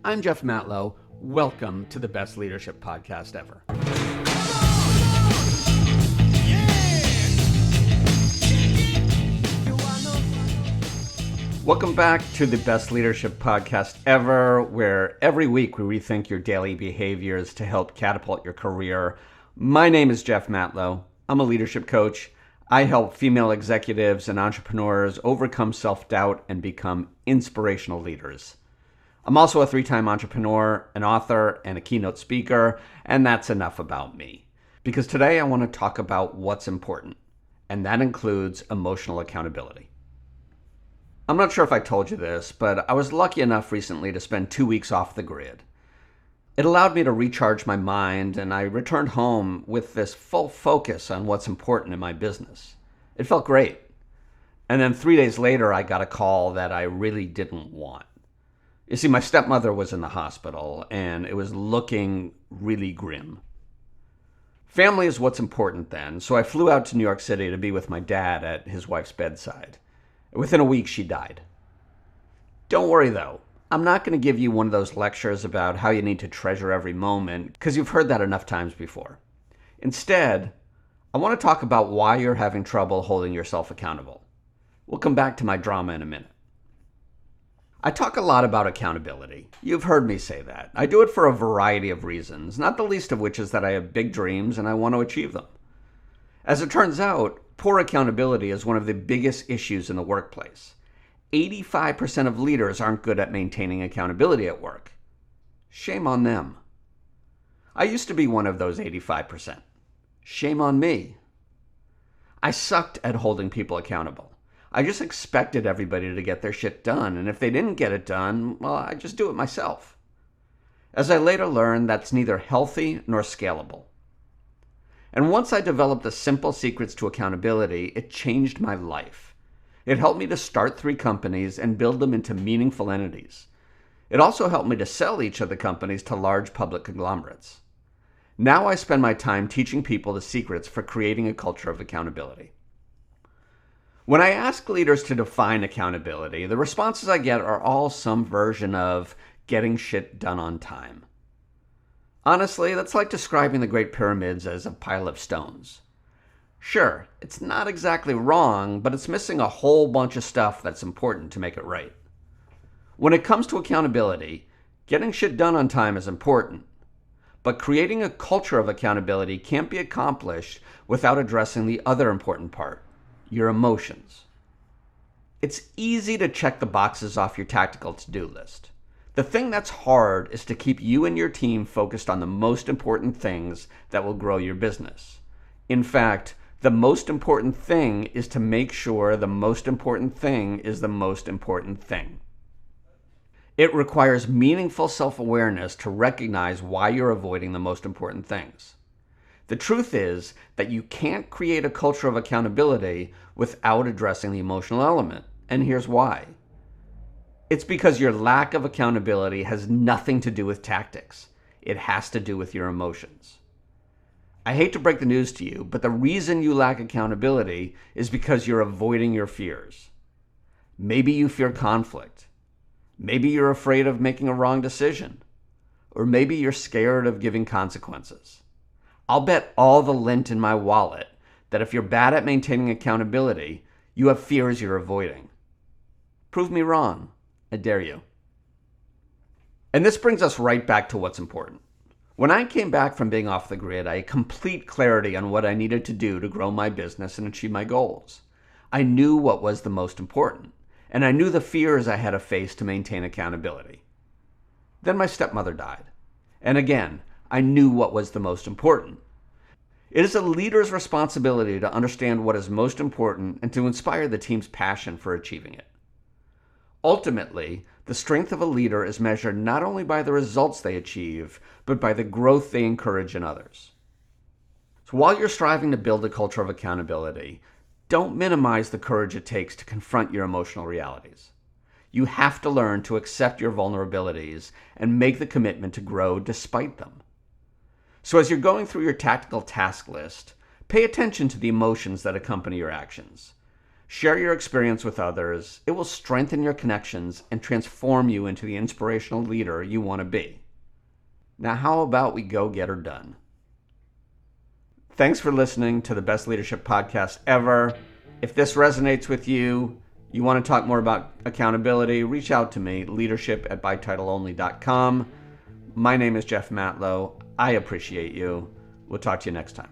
I'm Jeff Matlow. Welcome to the best leadership podcast ever. Welcome back to the best leadership podcast ever, where every week we rethink your daily behaviors to help catapult your career. My name is Jeff Matlow. I'm a leadership coach. I help female executives and entrepreneurs overcome self-doubt and become inspirational leaders. I'm also a 3-time entrepreneur, an author, and a keynote speaker, and that's enough about me. Because today I want to talk about what's important, and that includes emotional accountability. I'm not sure if I told you this, but I was lucky enough recently to spend 2 weeks off the grid. It allowed me to recharge my mind, and I returned home with this full focus on what's important in my business. It felt great. And then 3 days later, I got a call that I really didn't want. You see, my stepmother was in the hospital, and it was looking really grim. Family is what's important then, so I flew out to New York City to be with my dad at his wife's bedside. Within a week, she died. Don't worry, though. I'm not going to give you one of those lectures about how you need to treasure every moment, because you've heard that enough times before. Instead, I want to talk about why you're having trouble holding yourself accountable. We'll come back to my drama in a minute. I talk a lot about accountability. You've heard me say that. I do it for a variety of reasons, not the least of which is that I have big dreams and I want to achieve them. As it turns out, poor accountability is one of the biggest issues in the workplace. 85% of leaders aren't good at maintaining accountability at work. Shame on them. I used to be one of those 85%. Shame on me. I sucked at holding people accountable. I just expected everybody to get their shit done, and if they didn't get it done, well, I just do it myself. As I later learned, that's neither healthy nor scalable. And once I developed the simple secrets to accountability, it changed my life. It helped me to start 3 companies and build them into meaningful entities. It also helped me to sell each of the companies to large public conglomerates. Now I spend my time teaching people the secrets for creating a culture of accountability. When I ask leaders to define accountability, the responses I get are all some version of getting shit done on time. Honestly, that's like describing the Great Pyramids as a pile of stones. Sure, it's not exactly wrong, but it's missing a whole bunch of stuff that's important to make it right. When it comes to accountability, getting shit done on time is important, but creating a culture of accountability can't be accomplished without addressing the other important part, your emotions. It's easy to check the boxes off your tactical to-do list. The thing that's hard is to keep you and your team focused on the most important things that will grow your business. In fact, the most important thing is to make sure the most important thing is the most important thing. It requires meaningful self-awareness to recognize why you're avoiding the most important things. The truth is that you can't create a culture of accountability without addressing the emotional element, and here's why. It's because your lack of accountability has nothing to do with tactics. It has to do with your emotions. I hate to break the news to you, but the reason you lack accountability is because you're avoiding your fears. Maybe you fear conflict. Maybe you're afraid of making a wrong decision. Or maybe you're scared of giving consequences. I'll bet all the lint in my wallet that if you're bad at maintaining accountability, you have fears you're avoiding. Prove me wrong. I dare you. And this brings us right back to what's important. When I came back from being off the grid, I had complete clarity on what I needed to do to grow my business and achieve my goals. I knew what was the most important, and I knew the fears I had to face to maintain accountability. Then my stepmother died. And again, I knew what was the most important. It is a leader's responsibility to understand what is most important and to inspire the team's passion for achieving it. Ultimately, the strength of a leader is measured not only by the results they achieve, but by the growth they encourage in others. So while you're striving to build a culture of accountability, don't minimize the courage it takes to confront your emotional realities. You have to learn to accept your vulnerabilities and make the commitment to grow despite them. So as you're going through your tactical task list, pay attention to the emotions that accompany your actions. Share your experience with others. It will strengthen your connections and transform you into the inspirational leader you want to be. Now, how about we go get her done? Thanks for listening to the Best Leadership Podcast ever. If this resonates with you, you want to talk more about accountability, reach out to me, leadership@bytitleonly.com. My name is Jeff Matlow. I appreciate you. We'll talk to you next time.